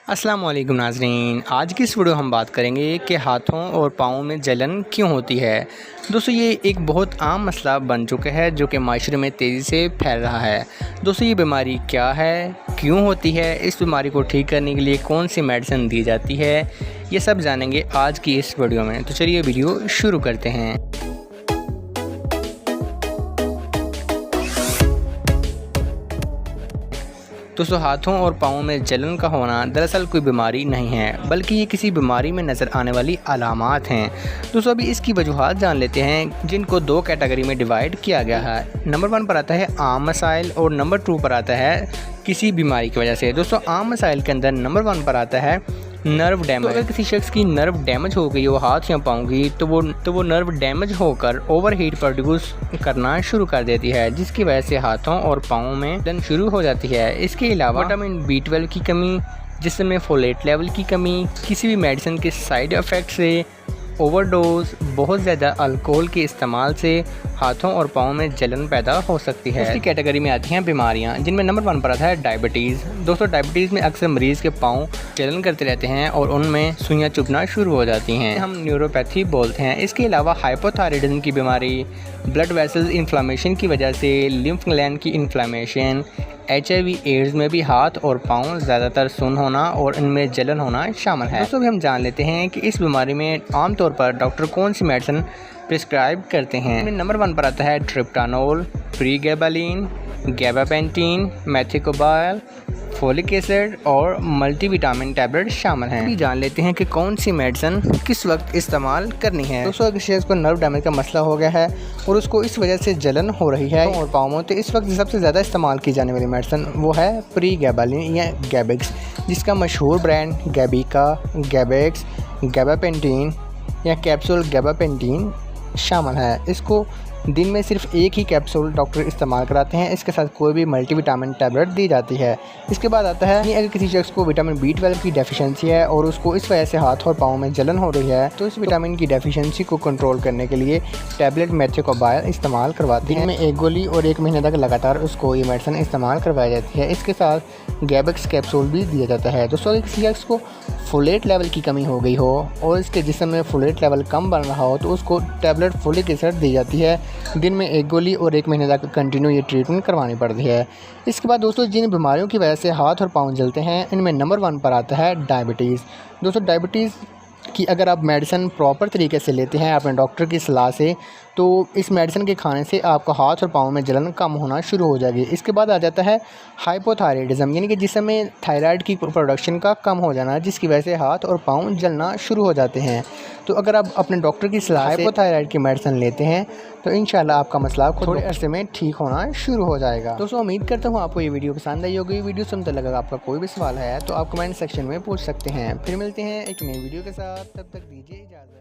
अस्सलाम वालेकुम नाज़रीन। आज की इस वीडियो हम बात करेंगे कि हाथों और पाँवों में जलन क्यों होती है। दोस्तों ये एक बहुत आम मसला बन चुका है जो कि माशरे में तेज़ी से फैल रहा है। दोस्तों ये बीमारी क्या है, क्यों होती है, इस बीमारी को ठीक करने के लिए कौन सी मेडिसिन दी जाती है, ये सब जानेंगे आज की इस वीडियो में। तो चलिए वीडियो शुरू करते हैं। दोस्तों हाथों और पाँवों में जलन का होना दरअसल कोई बीमारी नहीं है, बल्कि ये किसी बीमारी में नज़र आने वाली अलामात हैं। दोस्तों अभी इसकी वजूहात जान लेते हैं, जिनको दो कैटेगरी में डिवाइड किया गया है। नंबर 1 पर आता है आम मसाइल और नंबर 2 पर आता है किसी बीमारी की वजह से। दोस्तों आम मसाइल के अंदर नंबर 1 पर आता है नर्व डैमेज। तो अगर किसी शख्स की नर्व डैमेज हो गई हो हाथ या पाँव की, तो वो नर्व डैमेज होकर ओवरहीट प्रोड्यूस करना शुरू कर देती है, जिसकी वजह से हाथों और पाँवों में जलन शुरू हो जाती है। इसके अलावा विटामिन B12 की कमी, जिसमें फोलेट लेवल की कमी, किसी भी मेडिसिन के साइड इफ़ेक्ट से, ओवरडोज, बहुत ज़्यादा अल्कोहल के इस्तेमाल से हाथों और पाँवों में जलन पैदा हो सकती है। दूसरी कैटेगरी में आती हैं बीमारियां, जिनमें नंबर 1 पर आता है डायबिटीज़। दोस्तों डायबिटीज़ में अक्सर मरीज़ के पाँव जलन करते रहते हैं और उनमें सुइयां चुभना शुरू हो जाती हैं, हम न्यूरोपैथी बोलते हैं। इसके अलावा हाइपोथायराइडिज्म की बीमारी, ब्लड वेसल्स इन्फ्लामेशन की वजह से लिम्फ ग्लैंड की इन्फ्लामेशन, HIV एड्स में भी हाथ और पाँव ज़्यादातर सुन्न होना और इनमें जलन होना शामिल है। दोस्तों भी हम जान लेते हैं कि इस बीमारी में आमतौर पर डॉक्टर कौन सी मेडिसिन प्रिस्क्राइब करते हैं। नंबर 1 पर आता है ट्रिप्टानोल, प्रीगैबालिन, गैबापेंटीन, मेथिकोबाल, फोलिक एसिड और मल्टीविटामिन टैबलेट शामिल हैं। अभी जान लेते हैं कि कौन सी मेडिसिन किस वक्त इस्तेमाल करनी है। दोस्तों अगर शख्स को नर्व डैमेज का मसला हो गया है और उसको इस वजह से जलन हो रही है और पाँव में, तो इस वक्त सबसे ज़्यादा इस्तेमाल की जाने वाली मेडिसिन वो है प्रीगैबालिन या गैबेक्स, जिसका मशहूर ब्रांड गैबिका, गैबेक्स, गैबापेंटीन या कैप्सूल गैबापेंटीन शामिल है। इसको दिन में सिर्फ एक ही कैप्सूल डॉक्टर इस्तेमाल कराते हैं, इसके साथ कोई भी मल्टीविटामिन टैबलेट दी जाती है। इसके बाद आता है अगर किसी शख्स को विटामिन B12 की डेफिशिएंसी है और उसको इस वजह से हाथ और पाँव में जलन हो रही है, तो इस विटामिन की डेफिशिएंसी को कंट्रोल करने के लिए टैबलेट मेथिकोबाल इस्तेमाल करवाते हैं। दिन में 1 गोली और 1 महीने तक लगातार उसको ये मेडिसिन इस्तेमाल करवाई जाती है। इसके साथ गैबेक्स कैप्सूल भी दिया जाता है। दोस्तों अगर किसी शख्स को फोलेट लेवल की कमी हो गई हो और इसके जिस्म में फोलेट लेवल कम बन रहा हो, तो उसको टैबलेट फोलिक एसिड दी जाती है। दिन में 1 गोली और 1 महीने तक कंटिन्यू ये ट्रीटमेंट करवानी पड़ती है। इसके बाद दोस्तों जिन बीमारियों की वजह से हाथ और पाँव जलते हैं, इनमें नंबर 1 पर आता है डायबिटीज़। दोस्तों डायबिटीज़ कि अगर आप मेडिसिन प्रॉपर तरीके से लेते हैं अपने डॉक्टर की सलाह से, तो इस मेडिसिन के खाने से आपका हाथ और पाँव में जलन कम होना शुरू हो जाएगी। इसके बाद आ जाता है हाइपोथायराइडिज्म, यानी कि जिसमें थायराइड की प्रोडक्शन का कम हो जाना, जिसकी वजह से हाथ और पाँव जलना शुरू हो जाते हैं। तो अगर आप अपने डॉक्टर की सलाह से हाइपोथायराइड की मेडिसिन लेते हैं, तो इंशाल्लाह आपका मसला थोड़े अरसे में ठीक होना शुरू हो जाएगा। दोस्तों उम्मीद करता हूँ आपको ये वीडियो पसंद आई होगी। वीडियो सुनते लगा आपका कोई भी सवाल है तो आप कमेंट सेक्शन में पूछ सकते हैं। फिर मिलते हैं एक नई वीडियो के साथ, तब तक दीजिए इजाज़त।